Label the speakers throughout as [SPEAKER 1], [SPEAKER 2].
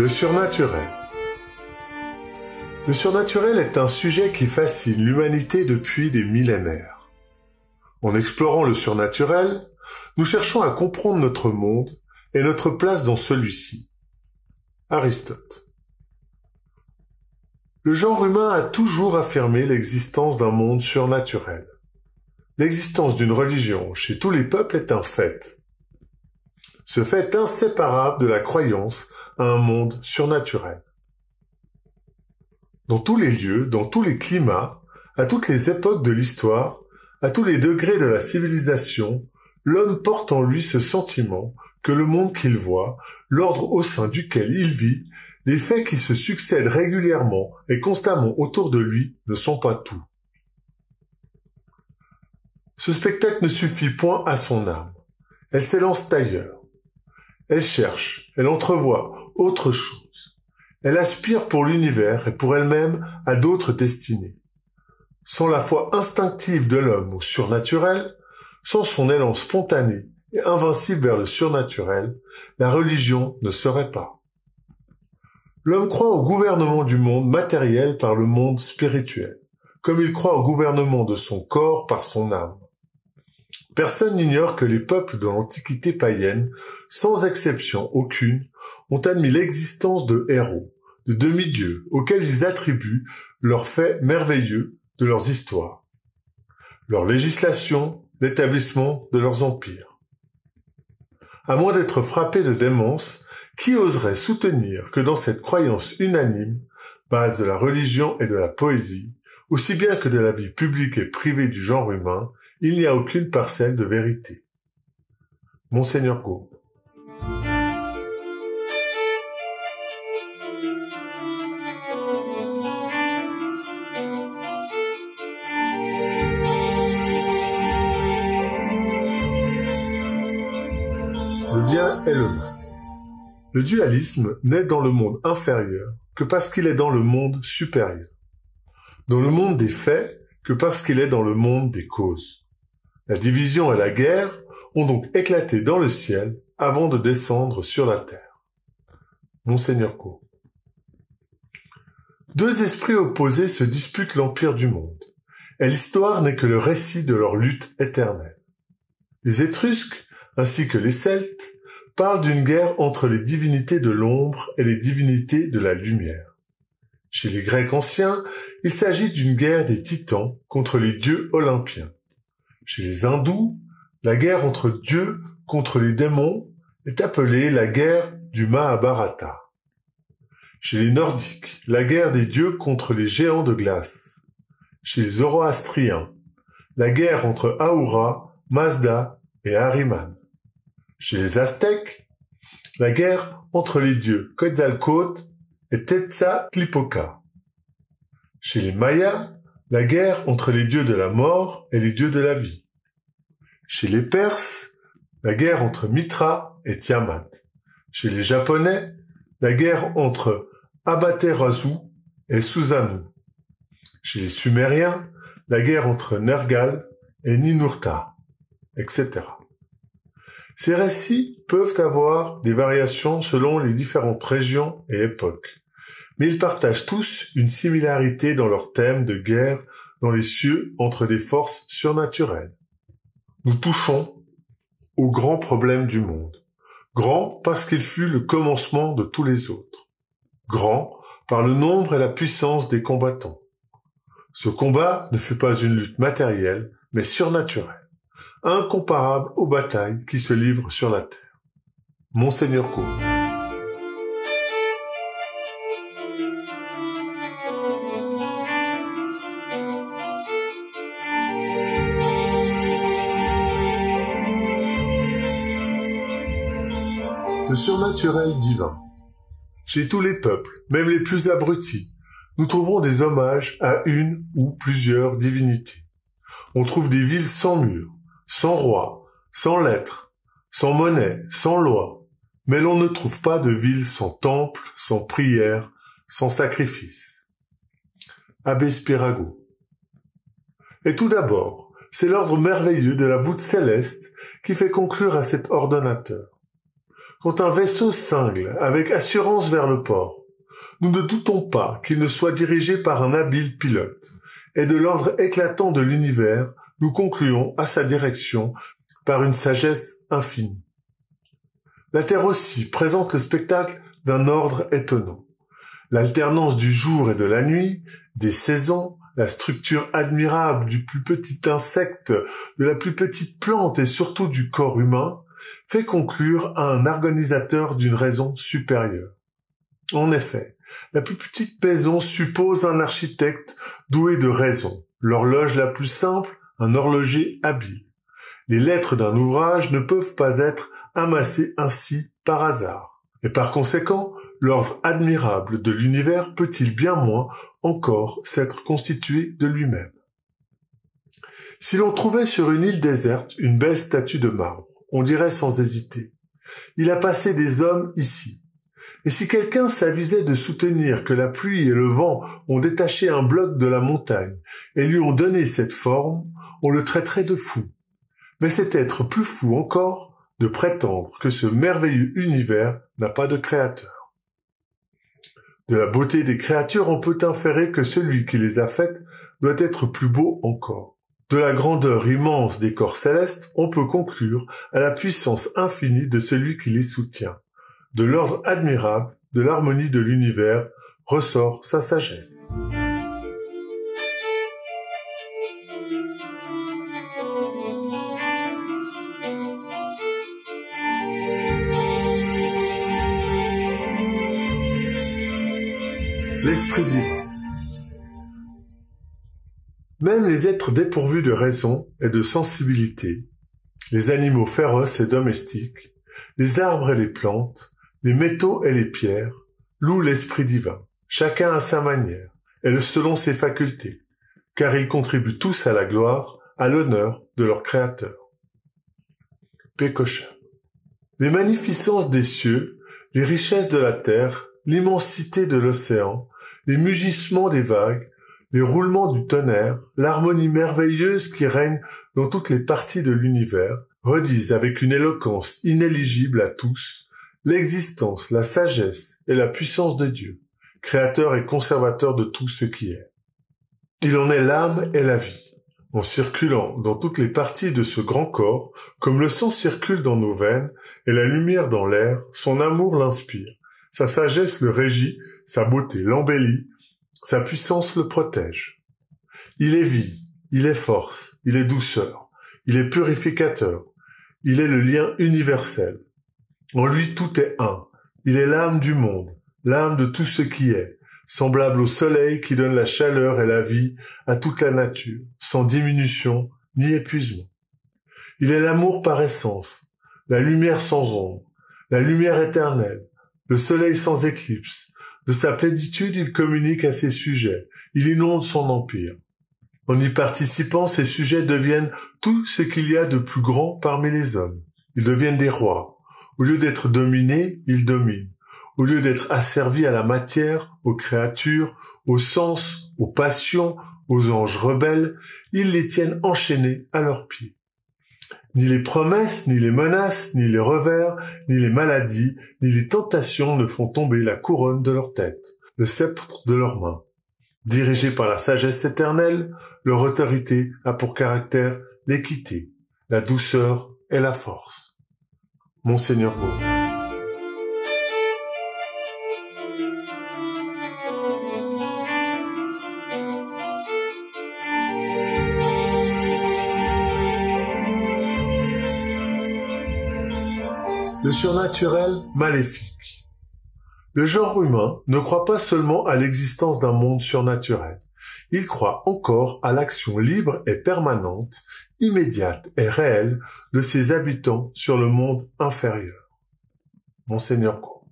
[SPEAKER 1] Le surnaturel. Le surnaturel est un sujet qui fascine l'humanité depuis des millénaires. En explorant le surnaturel, nous cherchons à comprendre notre monde et notre place dans celui-ci. Aristote. Le genre humain a toujours affirmé l'existence d'un monde surnaturel. L'existence d'une religion chez tous les peuples est un fait. Ce fait inséparable de la croyance à un monde surnaturel. Dans tous les lieux, dans tous les climats, à toutes les époques de l'histoire, à tous les degrés de la civilisation, l'homme porte en lui ce sentiment que le monde qu'il voit, l'ordre au sein duquel il vit, les faits qui se succèdent régulièrement et constamment autour de lui ne sont pas tout. Ce spectacle ne suffit point à son âme. Elle s'élance ailleurs. Elle cherche, elle entrevoit autre chose. Elle aspire pour l'univers et pour elle-même à d'autres destinées. Sans la foi instinctive de l'homme au surnaturel, sans son élan spontané et invincible vers le surnaturel, la religion ne serait pas. L'homme croit au gouvernement du monde matériel par le monde spirituel, comme il croit au gouvernement de son corps par son âme. Personne n'ignore que les peuples de l'Antiquité païenne, sans exception aucune, ont admis l'existence de héros, de demi-dieux, auxquels ils attribuent leurs faits merveilleux de leurs histoires, leur législation, l'établissement de leurs empires. À moins d'être frappé de démence, qui oserait soutenir que dans cette croyance unanime, base de la religion et de la poésie, aussi bien que de la vie publique et privée du genre humain, il n'y a aucune parcelle de vérité. Monseigneur Gaume. Le bien et le mal. Le dualisme n'est dans le monde inférieur que parce qu'il est dans le monde supérieur. Dans le monde des faits que parce qu'il est dans le monde des causes. La division et la guerre ont donc éclaté dans le ciel avant de descendre sur la terre. Monseigneur Gaume. Deux esprits opposés se disputent l'empire du monde, et l'histoire n'est que le récit de leur lutte éternelle. Les Étrusques, ainsi que les Celtes, parlent d'une guerre entre les divinités de l'ombre et les divinités de la lumière. Chez les Grecs anciens, il s'agit d'une guerre des titans contre les dieux olympiens. Chez les hindous, la guerre entre dieux contre les démons est appelée la guerre du Mahabharata. Chez les nordiques, la guerre des dieux contre les géants de glace. Chez les zoroastriens, la guerre entre Ahura, Mazda et Ahriman. Chez les aztèques, la guerre entre les dieux Quetzalcóatl et Tezcatlipoca. Chez les mayas, la guerre entre les dieux de la mort et les dieux de la vie. Chez les Perses, la guerre entre Mitra et Tiamat. Chez les Japonais, la guerre entre Amaterasu et Susanoo. Chez les Sumériens, la guerre entre Nergal et Ninurta, etc. Ces récits peuvent avoir des variations selon les différentes régions et époques, mais ils partagent tous une similarité dans leur thème de guerre dans les cieux entre des forces surnaturelles. Nous touchons au grand problème du monde. Grand parce qu'il fut le commencement de tous les autres. Grand par le nombre et la puissance des combattants. Ce combat ne fut pas une lutte matérielle, mais surnaturelle, incomparable aux batailles qui se livrent sur la terre. Monseigneur Gaume. Le surnaturel divin. Chez tous les peuples, même les plus abrutis, nous trouvons des hommages à une ou plusieurs divinités. On trouve des villes sans murs, sans roi, sans lettres, sans monnaie, sans loi, mais l'on ne trouve pas de ville sans temple, sans prière, sans sacrifice. Abbé Spirago. Et tout d'abord, c'est l'ordre merveilleux de la voûte céleste qui fait conclure à cet ordonnateur. Quand un vaisseau cingle avec assurance vers le port, nous ne doutons pas qu'il ne soit dirigé par un habile pilote, et de l'ordre éclatant de l'univers, nous concluons à sa direction par une sagesse infinie. La Terre aussi présente le spectacle d'un ordre étonnant. L'alternance du jour et de la nuit, des saisons, la structure admirable du plus petit insecte, de la plus petite plante et surtout du corps humain, fait conclure à un organisateur d'une raison supérieure. En effet, la plus petite maison suppose un architecte doué de raison, l'horloge la plus simple, un horloger habile. Les lettres d'un ouvrage ne peuvent pas être amassées ainsi par hasard. Et par conséquent, l'ordre admirable de l'univers peut-il bien moins encore s'être constitué de lui-même. Si l'on trouvait sur une île déserte une belle statue de marbre, on dirait sans hésiter, il a passé des hommes ici. Et si quelqu'un s'avisait de soutenir que la pluie et le vent ont détaché un bloc de la montagne et lui ont donné cette forme, on le traiterait de fou. Mais c'est être plus fou encore de prétendre que ce merveilleux univers n'a pas de créateur. De la beauté des créatures, on peut inférer que celui qui les a faites doit être plus beau encore. De la grandeur immense des corps célestes, on peut conclure à la puissance infinie de celui qui les soutient. De l'ordre admirable, de l'harmonie de l'univers, ressort sa sagesse. L'esprit divin. Même les êtres dépourvus de raison et de sensibilité, les animaux féroces et domestiques, les arbres et les plantes, les métaux et les pierres, louent l'esprit divin, chacun à sa manière, et selon ses facultés, car ils contribuent tous à la gloire, à l'honneur de leur Créateur. Pécocha. Les magnificences des cieux, les richesses de la terre, l'immensité de l'océan, les mugissements des vagues, les roulements du tonnerre, l'harmonie merveilleuse qui règne dans toutes les parties de l'univers, redisent avec une éloquence inéligible à tous l'existence, la sagesse et la puissance de Dieu, créateur et conservateur de tout ce qui est. Il en est l'âme et la vie. En circulant dans toutes les parties de ce grand corps, comme le sang circule dans nos veines et la lumière dans l'air, son amour l'inspire. Sa sagesse le régit, sa beauté l'embellit, sa puissance le protège. Il est vie, il est force, il est douceur, il est purificateur, il est le lien universel. En lui tout est un, il est l'âme du monde, l'âme de tout ce qui est, semblable au soleil qui donne la chaleur et la vie à toute la nature, sans diminution ni épuisement. Il est l'amour par essence, la lumière sans ombre, la lumière éternelle, le soleil sans éclipse. De sa plénitude, il communique à ses sujets, il inonde son empire. En y participant, ses sujets deviennent tout ce qu'il y a de plus grand parmi les hommes. Ils deviennent des rois. Au lieu d'être dominés, ils dominent. Au lieu d'être asservis à la matière, aux créatures, aux sens, aux passions, aux anges rebelles, ils les tiennent enchaînés à leurs pieds. Ni les promesses, ni les menaces, ni les revers, ni les maladies, ni les tentations ne font tomber la couronne de leur tête, le sceptre de leurs mains. Dirigés par la sagesse éternelle, leur autorité a pour caractère l'équité, la douceur et la force. Monseigneur Beau. Le surnaturel maléfique. Le genre humain ne croit pas seulement à l'existence d'un monde surnaturel. Il croit encore à l'action libre et permanente, immédiate et réelle de ses habitants sur le monde inférieur. Monseigneur Cour.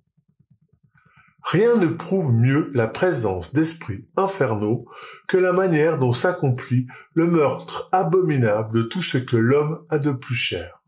[SPEAKER 1] Rien ne prouve mieux la présence d'esprits infernaux que la manière dont s'accomplit le meurtre abominable de tout ce que l'homme a de plus cher.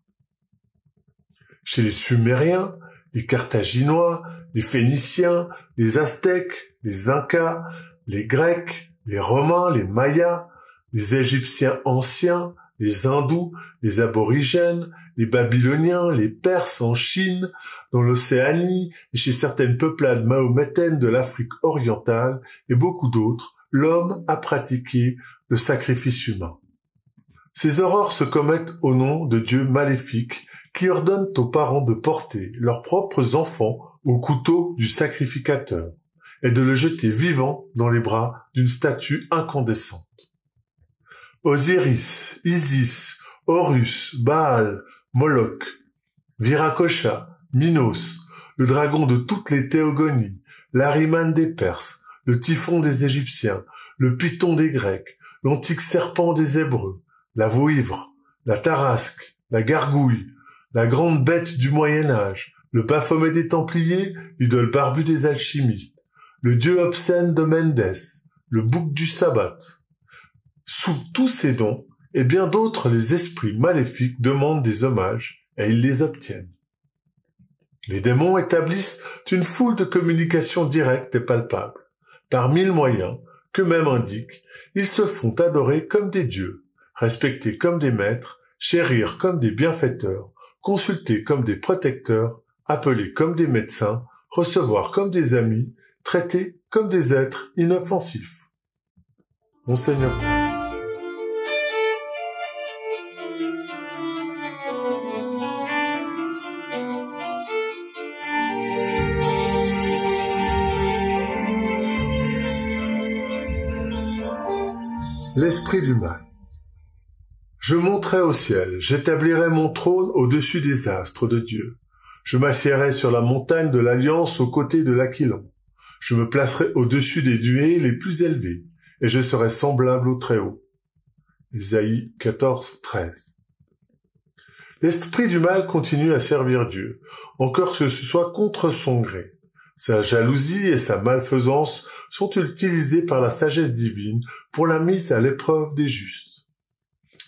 [SPEAKER 1] Chez les Sumériens, les Carthaginois, les Phéniciens, les Aztèques, les Incas, les Grecs, les Romains, les Mayas, les Égyptiens anciens, les Hindous, les Aborigènes, les Babyloniens, les Perses en Chine, dans l'Océanie et chez certaines peuplades mahométaines de l'Afrique orientale et beaucoup d'autres, l'homme a pratiqué le sacrifice humain. Ces horreurs se commettent au nom de dieux maléfiques qui ordonnent aux parents de porter leurs propres enfants au couteau du sacrificateur et de le jeter vivant dans les bras d'une statue incandescente. Osiris, Isis, Horus, Baal, Moloch, Viracocha, Minos, le dragon de toutes les théogonies, l'Ahriman des Perses, le typhon des Égyptiens, le python des Grecs, l'antique serpent des Hébreux, la vouivre, la tarasque, la gargouille, la grande bête du Moyen-Âge, le Baphomet des Templiers, l'idole barbue des alchimistes, le dieu obscène de Méndès, le bouc du sabbat. Sous tous ces dons, et bien d'autres, les esprits maléfiques demandent des hommages, et ils les obtiennent. Les démons établissent une foule de communications directes et palpables. Par 1000 moyens, qu'eux-mêmes indiquent, ils se font adorer comme des dieux, respecter comme des maîtres, chérir comme des bienfaiteurs, consulter comme des protecteurs, appeler comme des médecins, recevoir comme des amis, traiter comme des êtres inoffensifs. Monseigneur. L'esprit du mal. Je monterai au ciel, j'établirai mon trône au-dessus des astres de Dieu. Je m'assiérai sur la montagne de l'Alliance aux côtés de l'Aquilon. Je me placerai au-dessus des nuées les plus élevés, et je serai semblable au Très-Haut. Isaïe 14, 13. L'esprit du mal continue à servir Dieu, encore que ce soit contre son gré. Sa jalousie et sa malfaisance sont utilisées par la sagesse divine pour la mise à l'épreuve des justes.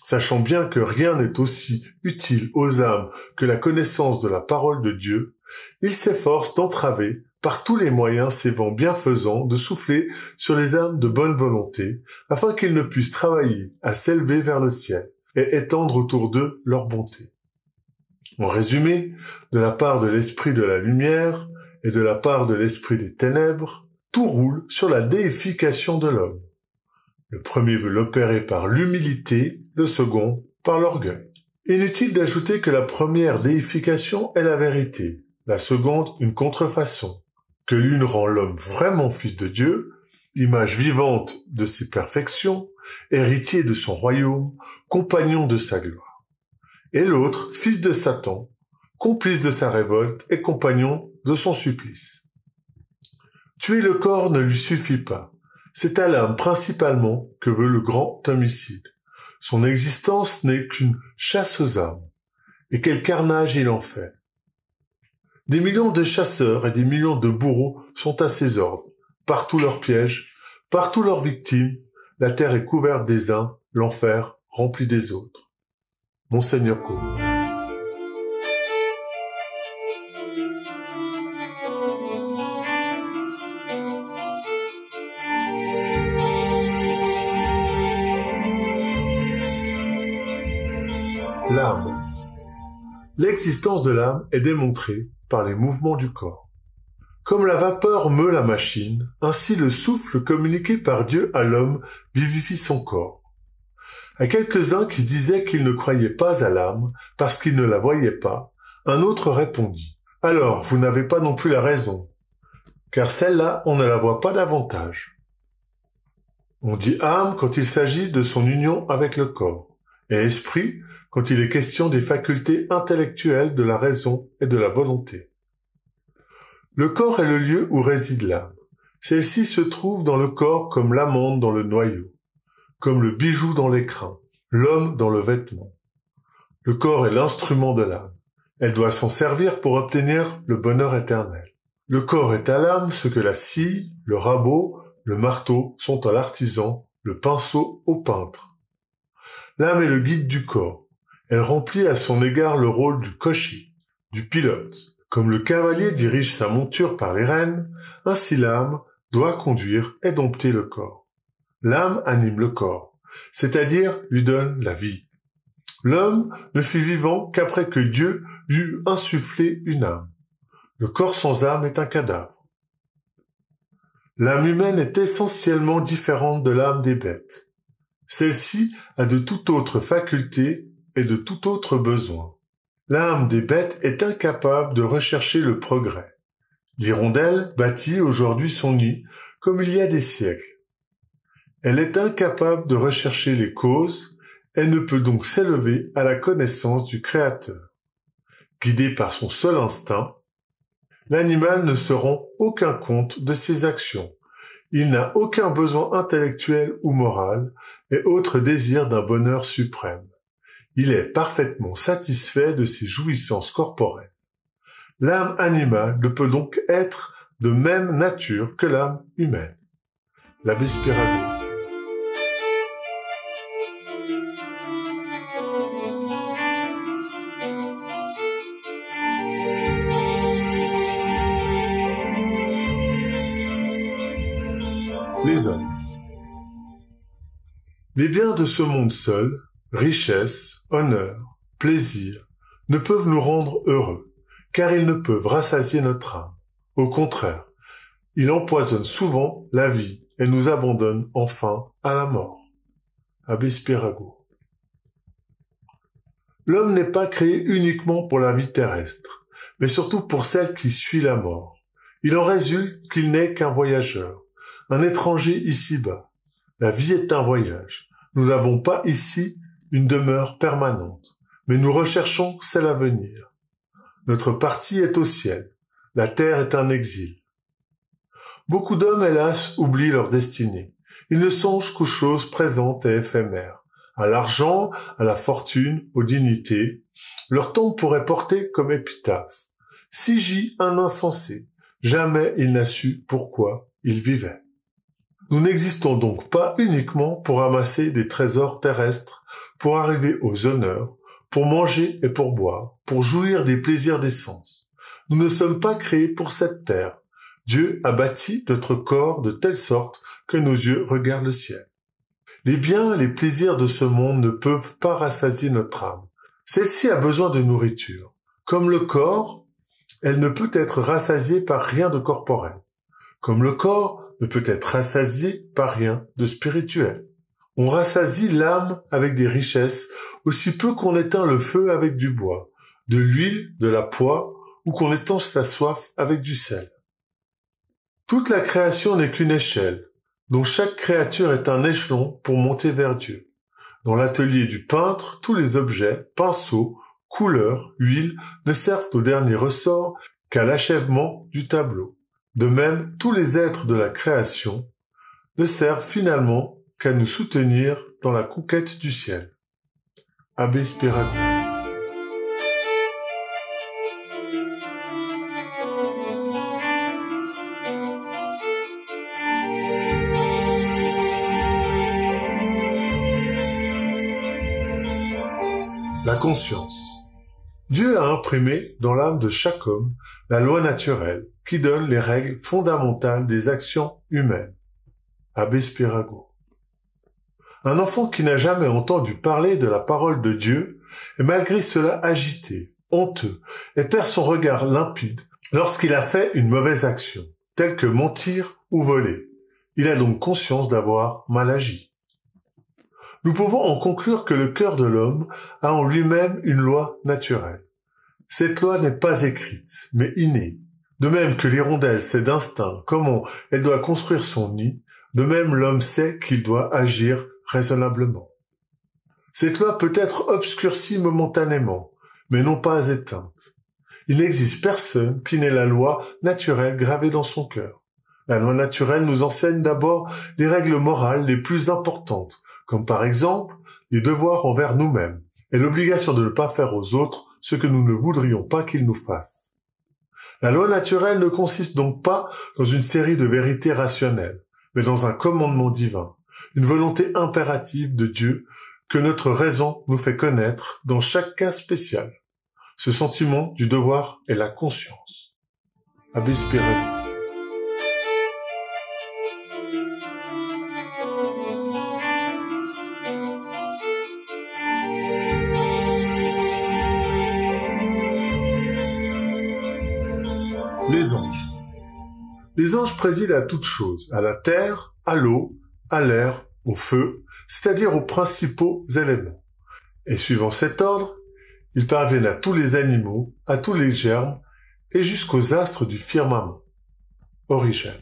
[SPEAKER 1] Sachant bien que rien n'est aussi utile aux âmes que la connaissance de la parole de Dieu, il s'efforce d'entraver par tous les moyens ces vents bienfaisants de souffler sur les âmes de bonne volonté, afin qu'ils ne puissent travailler à s'élever vers le ciel et étendre autour d'eux leur bonté. En résumé, de la part de l'esprit de la lumière et de la part de l'esprit des ténèbres, tout roule sur la déification de l'homme. Le premier veut l'opérer par l'humilité, le second par l'orgueil. Inutile d'ajouter que la première déification est la vérité, la seconde une contrefaçon, que l'une rend l'homme vraiment fils de Dieu, image vivante de ses perfections, héritier de son royaume, compagnon de sa gloire, et l'autre fils de Satan, complice de sa révolte et compagnon de son supplice. Tuer le corps ne lui suffit pas. C'est à l'âme principalement que veut le grand homicide. Son existence n'est qu'une chasse aux âmes. Et quel carnage il en fait. Des millions de chasseurs et des millions de bourreaux sont à ses ordres. Partout leurs pièges, partout leurs victimes, la terre est couverte des uns, l'enfer rempli des autres. Monseigneur Combe. L'âme. L'existence de l'âme est démontrée par les mouvements du corps. Comme la vapeur meut la machine, ainsi le souffle communiqué par Dieu à l'homme vivifie son corps. À quelques-uns qui disaient qu'ils ne croyaient pas à l'âme parce qu'ils ne la voyaient pas, un autre répondit « Alors, vous n'avez pas non plus la raison, car celle-là, on ne la voit pas davantage. » On dit âme quand il s'agit de son union avec le corps, et esprit quand il est question des facultés intellectuelles de la raison et de la volonté. Le corps est le lieu où réside l'âme. Celle-ci se trouve dans le corps comme l'amande dans le noyau, comme le bijou dans l'écrin, l'homme dans le vêtement. Le corps est l'instrument de l'âme. Elle doit s'en servir pour obtenir le bonheur éternel. Le corps est à l'âme ce que la scie, le rabot, le marteau sont à l'artisan, le pinceau au peintre. L'âme est le guide du corps. Elle remplit à son égard le rôle du cocher, du pilote. Comme le cavalier dirige sa monture par les rênes, ainsi l'âme doit conduire et dompter le corps. L'âme anime le corps, c'est-à-dire lui donne la vie. L'homme ne fut vivant qu'après que Dieu lui eut insufflé une âme. Le corps sans âme est un cadavre. L'âme humaine est essentiellement différente de l'âme des bêtes. Celle-ci a de toute autre faculté et de tout autre besoin. L'âme des bêtes est incapable de rechercher le progrès. L'hirondelle bâtit aujourd'hui son nid comme il y a des siècles. Elle est incapable de rechercher les causes, elle ne peut donc s'élever à la connaissance du Créateur. Guidé par son seul instinct, l'animal ne se rend aucun compte de ses actions. Il n'a aucun besoin intellectuel ou moral et autre désir d'un bonheur suprême. Il est parfaitement satisfait de ses jouissances corporelles. L'âme animale ne peut donc être de même nature que l'âme humaine. L'abbé Spirago. Les hommes. Les biens de ce monde seul, richesse, honneur, plaisir, ne peuvent nous rendre heureux, car ils ne peuvent rassasier notre âme. Au contraire, ils empoisonnent souvent la vie et nous abandonnent enfin à la mort. Abbé Spirago. L'homme n'est pas créé uniquement pour la vie terrestre, mais surtout pour celle qui suit la mort. Il en résulte qu'il n'est qu'un voyageur, un étranger ici-bas. La vie est un voyage. Nous n'avons pas ici une demeure permanente, mais nous recherchons celle à venir. Notre partie est au ciel. La terre est un exil. Beaucoup d'hommes, hélas, oublient leur destinée. Ils ne songent qu'aux choses présentes et éphémères, à l'argent, à la fortune, aux dignités. Leur tombe pourrait porter comme épitaphe: si gît un insensé, jamais il n'a su pourquoi il vivait. Nous n'existons donc pas uniquement pour amasser des trésors terrestres, pour arriver aux honneurs, pour manger et pour boire, pour jouir des plaisirs des sens. Nous ne sommes pas créés pour cette terre. Dieu a bâti notre corps de telle sorte que nos yeux regardent le ciel. Les biens, les plaisirs de ce monde ne peuvent pas rassasier notre âme. Celle-ci a besoin de nourriture. Comme le corps, elle ne peut être rassasiée par rien de corporel. Comme le corps ne peut être rassasié par rien de spirituel. On rassasie l'âme avec des richesses aussi peu qu'on éteint le feu avec du bois, de l'huile, de la poix, ou qu'on étanche sa soif avec du sel. Toute la création n'est qu'une échelle, dont chaque créature est un échelon pour monter vers Dieu. Dans l'atelier du peintre, tous les objets, pinceaux, couleurs, huiles, ne servent au dernier ressort qu'à l'achèvement du tableau. De même, tous les êtres de la création ne servent finalement qu'à nous soutenir dans la conquête du ciel. Abbé Spirago. La conscience. Dieu a imprimé dans l'âme de chaque homme la loi naturelle qui donne les règles fondamentales des actions humaines. Abbé Spirago. Un enfant qui n'a jamais entendu parler de la parole de Dieu est malgré cela agité, honteux, et perd son regard limpide lorsqu'il a fait une mauvaise action, telle que mentir ou voler. Il a donc conscience d'avoir mal agi. Nous pouvons en conclure que le cœur de l'homme a en lui-même une loi naturelle. Cette loi n'est pas écrite, mais innée. De même que l'hirondelle sait d'instinct comment elle doit construire son nid, de même l'homme sait qu'il doit agir raisonnablement. Cette loi peut être obscurcie momentanément, mais non pas éteinte. Il n'existe personne qui n'ait la loi naturelle gravée dans son cœur. La loi naturelle nous enseigne d'abord les règles morales les plus importantes, comme par exemple les devoirs envers nous-mêmes et l'obligation de ne pas faire aux autres ce que nous ne voudrions pas qu'ils nous fassent. La loi naturelle ne consiste donc pas dans une série de vérités rationnelles, mais dans un commandement divin, une volonté impérative de Dieu que notre raison nous fait connaître dans chaque cas spécial. Ce sentiment du devoir est la conscience. Abbé Spirago. Les anges. Les anges président à toutes choses, à la terre, à l'eau, à l'air, au feu, c'est-à-dire aux principaux éléments. Et suivant cet ordre, ils parviennent à tous les animaux, à tous les germes, et jusqu'aux astres du firmament. Origène.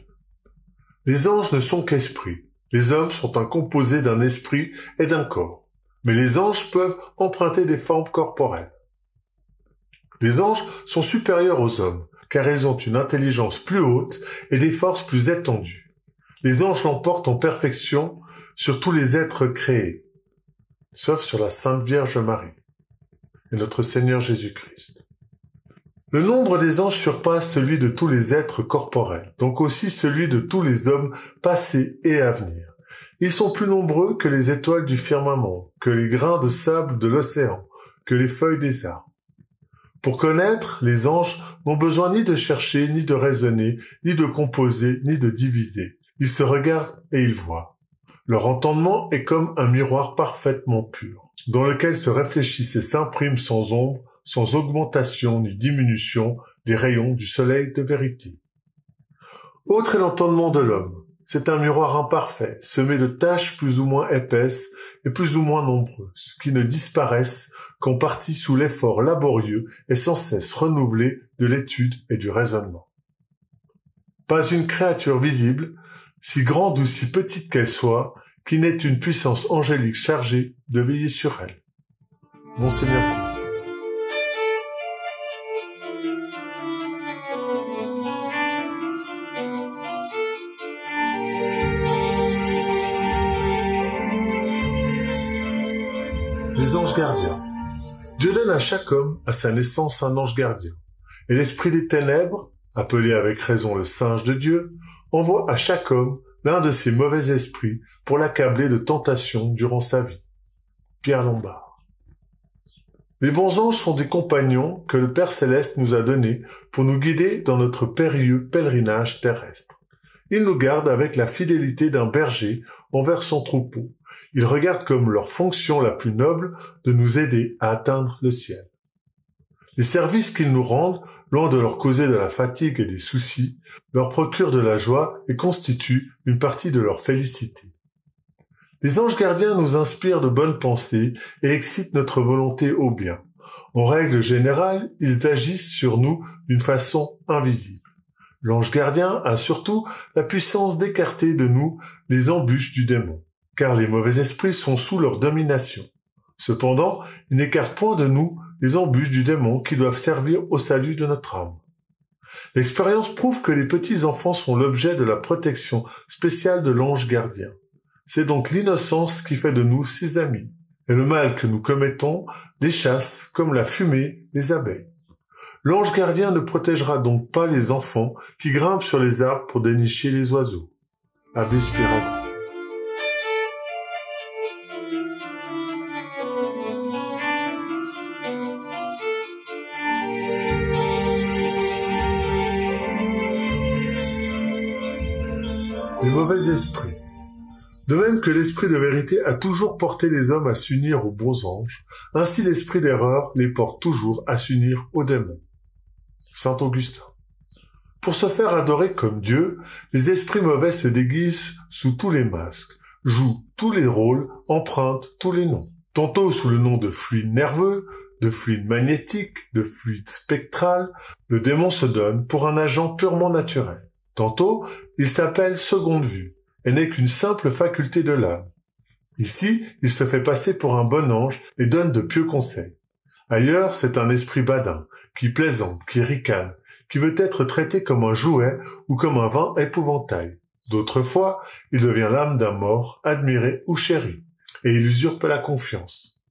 [SPEAKER 1] Les anges ne sont qu'esprits. Les hommes sont un composé d'un esprit et d'un corps. Mais les anges peuvent emprunter des formes corporelles. Les anges sont supérieurs aux hommes, car ils ont une intelligence plus haute et des forces plus étendues. Les anges l'emportent en perfection sur tous les êtres créés, sauf sur la Sainte Vierge Marie et notre Seigneur Jésus-Christ. Le nombre des anges surpasse celui de tous les êtres corporels, donc aussi celui de tous les hommes passés et à venir. Ils sont plus nombreux que les étoiles du firmament, que les grains de sable de l'océan, que les feuilles des arbres. Pour connaître, les anges n'ont besoin ni de chercher, ni de raisonner, ni de composer, ni de diviser. Ils se regardent et ils voient. Leur entendement est comme un miroir parfaitement pur, dans lequel se réfléchissent et s'impriment sans ombre, sans augmentation ni diminution, les rayons du soleil de vérité. Autre est l'entendement de l'homme. C'est un miroir imparfait, semé de taches plus ou moins épaisses et plus ou moins nombreuses, qui ne disparaissent qu'en partie sous l'effort laborieux et sans cesse renouvelé de l'étude et du raisonnement. Pas une créature visible, si grande ou si petite qu'elle soit, qui n'ait une puissance angélique chargée de veiller sur elle. Monseigneur. Les anges gardiens. Dieu donne à chaque homme, à sa naissance, un ange gardien. Et l'esprit des ténèbres, appelé avec raison le singe de Dieu, envoie à chaque homme l'un de ses mauvais esprits pour l'accabler de tentations durant sa vie. Pierre Lombard. Les bons anges sont des compagnons que le Père Céleste nous a donnés pour nous guider dans notre périlleux pèlerinage terrestre. Ils nous gardent avec la fidélité d'un berger envers son troupeau. Ils regardent comme leur fonction la plus noble de nous aider à atteindre le ciel. Les services qu'ils nous rendent, loin de leur causer de la fatigue et des soucis, leur procurent de la joie et constituent une partie de leur félicité. Les anges gardiens nous inspirent de bonnes pensées et excitent notre volonté au bien. En règle générale, ils agissent sur nous d'une façon invisible. L'ange gardien a surtout la puissance d'écarter de nous les embûches du démon, car les mauvais esprits sont sous leur domination. Cependant, ils n'écartent point de nous les embûches du démon qui doivent servir au salut de notre âme. L'expérience prouve que les petits enfants sont l'objet de la protection spéciale de l'ange gardien. C'est donc l'innocence qui fait de nous ses amis, et le mal que nous commettons les chasse comme la fumée les abeilles. L'ange gardien ne protégera donc pas les enfants qui grimpent sur les arbres pour dénicher les oiseaux. Abbé Spirago. Les mauvais esprits. De même que l'esprit de vérité a toujours porté les hommes à s'unir aux bons anges, ainsi l'esprit d'erreur les porte toujours à s'unir aux démons. Saint Augustin. Pour se faire adorer comme Dieu, les esprits mauvais se déguisent sous tous les masques, jouent tous les rôles, empruntent tous les noms. Tantôt sous le nom de fluide nerveux, de fluide magnétique, de fluide spectral, le démon se donne pour un agent purement naturel. Tantôt, il s'appelle seconde vue, et n'est qu'une simple faculté de l'âme. Ici, il se fait passer pour un bon ange et donne de pieux conseils. Ailleurs, c'est un esprit badin, qui plaisante, qui ricane, qui veut être traité comme un jouet ou comme un vain épouvantail. D'autres fois, il devient l'âme d'un mort, admiré ou chéri, et il usurpe la confiance.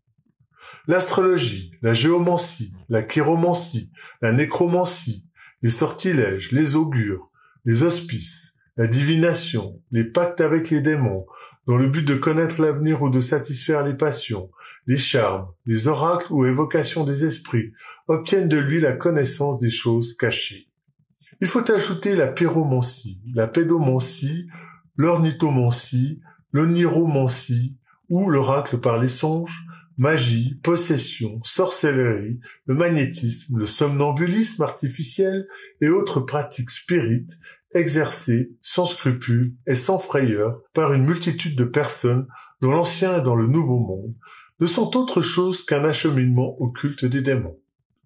[SPEAKER 1] L'astrologie, la géomancie, la chiromancie, la nécromancie, les sortilèges, les augures, les hospices, la divination, les pactes avec les démons, dans le but de connaître l'avenir ou de satisfaire les passions, les charmes, les oracles ou évocations des esprits, obtiennent de lui la connaissance des choses cachées. Il faut ajouter la pyromancie, la pédomancie, l'ornithomancie, l'oniromancie, ou l'oracle par les songes, magie, possession, sorcellerie, le magnétisme, le somnambulisme artificiel et autres pratiques spirites exercées sans scrupule et sans frayeur par une multitude de personnes dans l'Ancien et dans le Nouveau Monde, ne sont autre chose qu'un acheminement au culte des démons.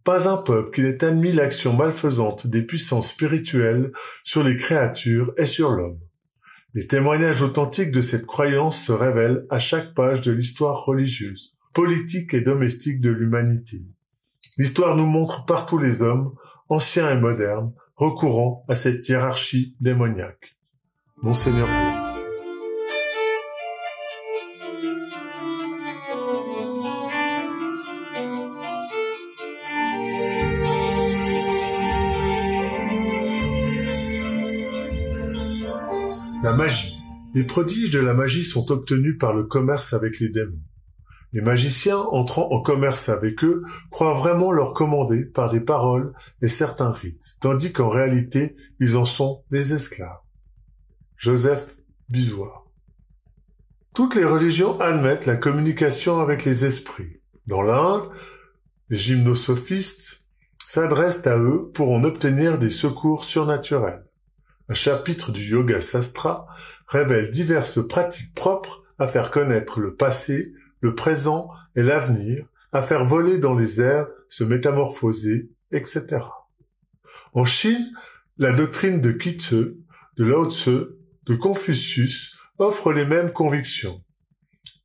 [SPEAKER 1] Pas un peuple qui n'ait admis l'action malfaisante des puissances spirituelles sur les créatures et sur l'homme. Les témoignages authentiques de cette croyance se révèlent à chaque page de l'histoire religieuse, politique et domestique de l'humanité. L'histoire nous montre partout les hommes, anciens et modernes, recourant à cette hiérarchie démoniaque. Monseigneur Gou. La magie. Les prodiges de la magie sont obtenus par le commerce avec les démons. Les magiciens, entrant en commerce avec eux, croient vraiment leur commander par des paroles et certains rites, tandis qu'en réalité, ils en sont les esclaves. Joseph Bisoir. Toutes les religions admettent la communication avec les esprits. Dans l'Inde, les gymnosophistes s'adressent à eux pour en obtenir des secours surnaturels. Un chapitre du Yoga Sastra révèle diverses pratiques propres à faire connaître le passé, le présent et l'avenir, à faire voler dans les airs, se métamorphoser, etc. En Chine, la doctrine de Kitse, de Lao Tse, de Confucius offre les mêmes convictions.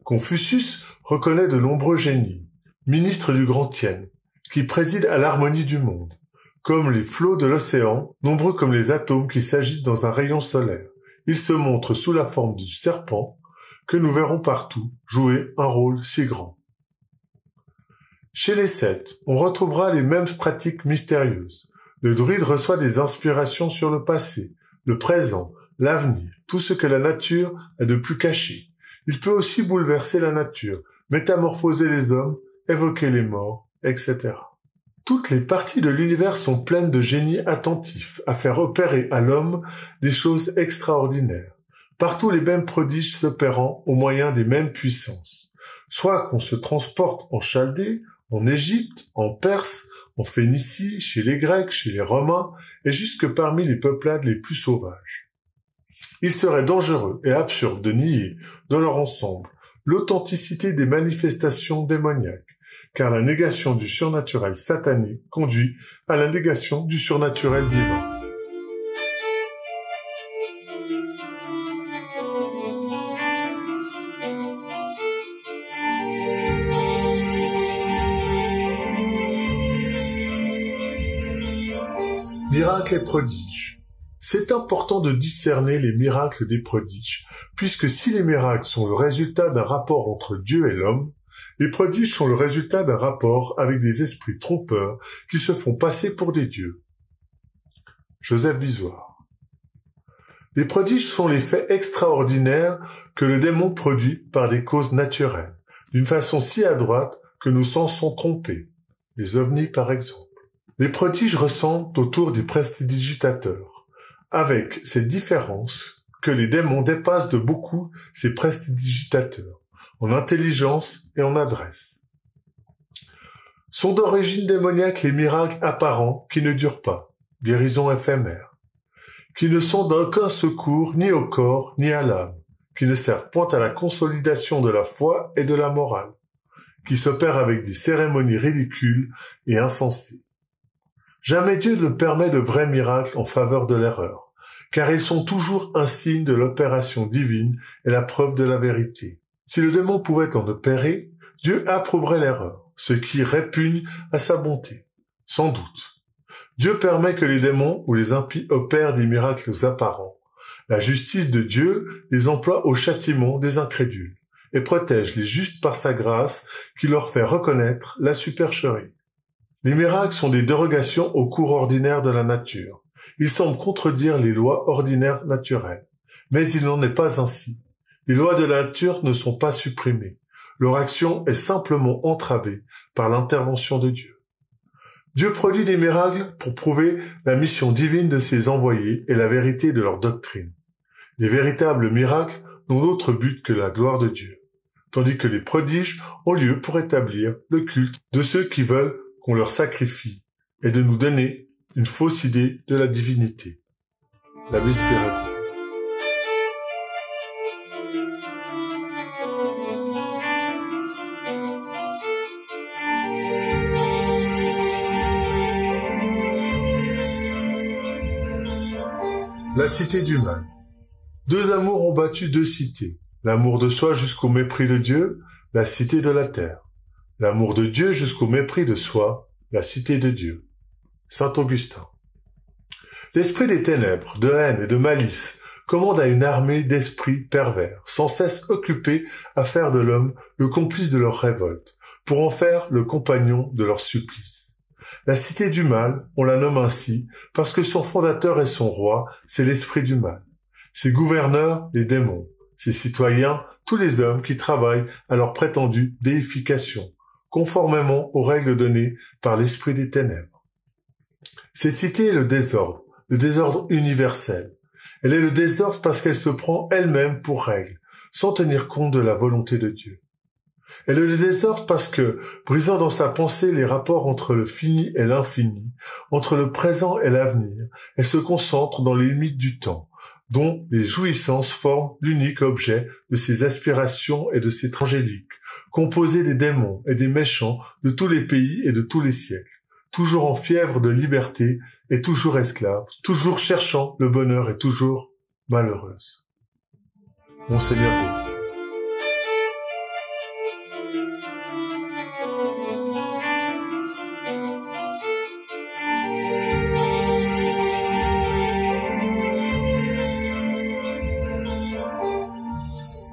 [SPEAKER 1] Confucius reconnaît de nombreux génies, ministres du Grand Tien, qui président à l'harmonie du monde, comme les flots de l'océan, nombreux comme les atomes qui s'agitent dans un rayon solaire. Ils se montrent sous la forme du serpent, que nous verrons partout jouer un rôle si grand. Chez les Celtes, on retrouvera les mêmes pratiques mystérieuses. Le druide reçoit des inspirations sur le passé, le présent, l'avenir, tout ce que la nature a de plus caché. Il peut aussi bouleverser la nature, métamorphoser les hommes, évoquer les morts, etc. Toutes les parties de l'univers sont pleines de génies attentifs à faire opérer à l'homme des choses extraordinaires. Partout les mêmes prodiges s'opérant au moyen des mêmes puissances. Soit qu'on se transporte en Chaldée, en Égypte, en Perse, en Phénicie, chez les Grecs, chez les Romains, et jusque parmi les peuplades les plus sauvages. Il serait dangereux et absurde de nier, dans leur ensemble, l'authenticité des manifestations démoniaques, car la négation du surnaturel satanique conduit à la négation du surnaturel divin. Miracles et prodiges. C'est important de discerner les miracles des prodiges, puisque si les miracles sont le résultat d'un rapport entre Dieu et l'homme, les prodiges sont le résultat d'un rapport avec des esprits trompeurs qui se font passer pour des dieux. Joseph Bisoir. Les prodiges sont les faits extraordinaires que le démon produit par des causes naturelles, d'une façon si adroite que nos sens sont trompés. Les ovnis par exemple. Les prodiges ressemblent autour des prestidigitateurs, avec cette différence que les démons dépassent de beaucoup ces prestidigitateurs, en intelligence et en adresse. Sont d'origine démoniaque les miracles apparents qui ne durent pas, guérisons éphémères, qui ne sont d'aucun secours ni au corps ni à l'âme, qui ne servent point à la consolidation de la foi et de la morale, qui s'opèrent avec des cérémonies ridicules et insensées. Jamais Dieu ne permet de vrais miracles en faveur de l'erreur, car ils sont toujours un signe de l'opération divine et la preuve de la vérité. Si le démon pouvait en opérer, Dieu approuverait l'erreur, ce qui répugne à sa bonté. Sans doute. Dieu permet que les démons ou les impies opèrent des miracles apparents. La justice de Dieu les emploie au châtiment des incrédules et protège les justes par sa grâce qui leur fait reconnaître la supercherie. Les miracles sont des dérogations au cours ordinaire de la nature. Ils semblent contredire les lois ordinaires naturelles. Mais il n'en est pas ainsi. Les lois de la nature ne sont pas supprimées. Leur action est simplement entravée par l'intervention de Dieu. Dieu produit des miracles pour prouver la mission divine de ses envoyés et la vérité de leur doctrine. Les véritables miracles n'ont d'autre but que la gloire de Dieu. tandis que les prodiges ont lieu pour établir le culte de ceux qui veulent qu'on leur sacrifie, et de nous donner une fausse idée de la divinité. L'abbé Spirago. La cité du mal. Deux amours ont battu deux cités. L'amour de soi jusqu'au mépris de Dieu, la cité de la terre. L'amour de Dieu jusqu'au mépris de soi, la cité de Dieu. Saint Augustin. L'esprit des ténèbres, de haine et de malice commande à une armée d'esprits pervers, sans cesse occupés à faire de l'homme le complice de leur révolte, pour en faire le compagnon de leur supplice. La cité du mal, on la nomme ainsi, parce que son fondateur et son roi, c'est l'esprit du mal. Ses gouverneurs, les démons. Ses citoyens, tous les hommes qui travaillent à leur prétendue déification, conformément aux règles données par l'esprit des ténèbres. Cette cité est le désordre universel. Elle est le désordre parce qu'elle se prend elle-même pour règle, sans tenir compte de la volonté de Dieu. Elle est le désordre parce que, brisant dans sa pensée les rapports entre le fini et l'infini, entre le présent et l'avenir, elle se concentre dans les limites du temps, dont les jouissances forment l'unique objet de ses aspirations et de ses angéliques, composés des démons et des méchants de tous les pays et de tous les siècles, toujours en fièvre de liberté et toujours esclaves, toujours cherchant le bonheur et toujours malheureuse. Monseigneur Beau.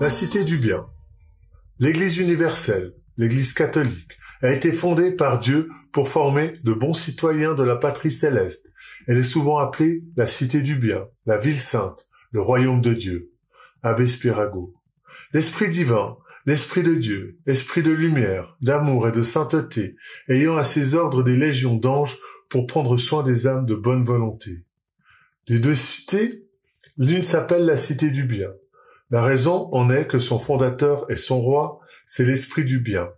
[SPEAKER 1] La cité du bien. L'Église universelle, l'Église catholique, a été fondée par Dieu pour former de bons citoyens de la patrie céleste. Elle est souvent appelée la cité du bien, la ville sainte, le royaume de Dieu. Abbé Spirago. L'Esprit divin, l'Esprit de Dieu, Esprit de lumière, d'amour et de sainteté, ayant à ses ordres des légions d'anges pour prendre soin des âmes de bonne volonté. Les deux cités, l'une s'appelle la cité du bien. La raison en est que son fondateur et son roi, c'est l'esprit du bien.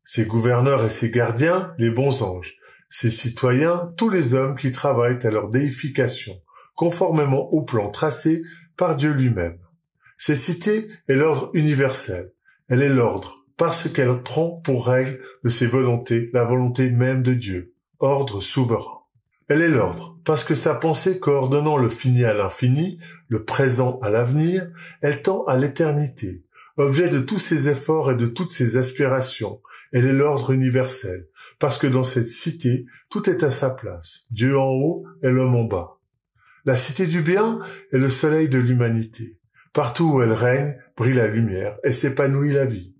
[SPEAKER 1] Ses gouverneurs et ses gardiens, les bons anges. Ses citoyens, tous les hommes qui travaillent à leur déification, conformément au plan tracé par Dieu lui-même. Cette cité est l'ordre universel. Elle est l'ordre, parce qu'elle prend pour règle de ses volontés la volonté même de Dieu, ordre souverain. Elle est l'ordre, parce que sa pensée coordonnant le fini à l'infini, le présent à l'avenir, elle tend à l'éternité, objet de tous ses efforts et de toutes ses aspirations. Elle est l'ordre universel, parce que dans cette cité, tout est à sa place, Dieu en haut et l'homme en bas. La cité du bien est le soleil de l'humanité. Partout où elle règne, brille la lumière et s'épanouit la vie.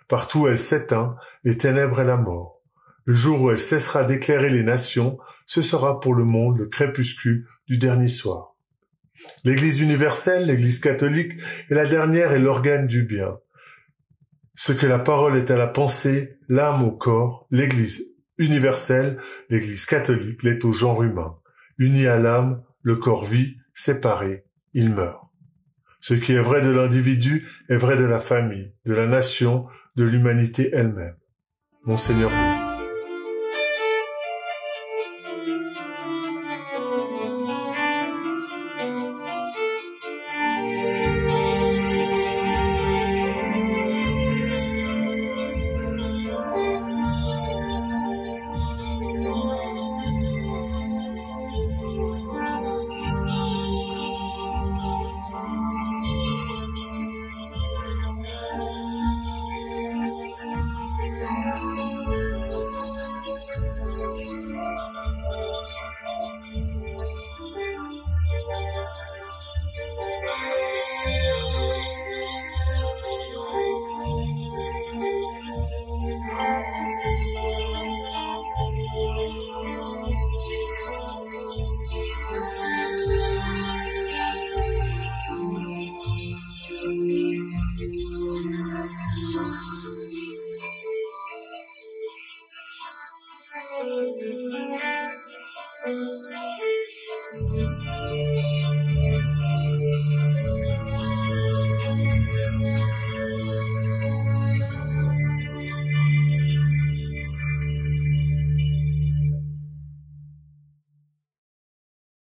[SPEAKER 1] Partout où elle s'éteint, les ténèbres et la mort. Le jour où elle cessera d'éclairer les nations, ce sera pour le monde le crépuscule du dernier soir. L'Église universelle, l'Église catholique, est la dernière et l'organe du bien. Ce que la parole est à la pensée, l'âme au corps, l'Église universelle, l'Église catholique, l'est au genre humain. Uni à l'âme, le corps vit, séparé, il meurt. Ce qui est vrai de l'individu est vrai de la famille, de la nation, de l'humanité elle-même. Monseigneur Beau.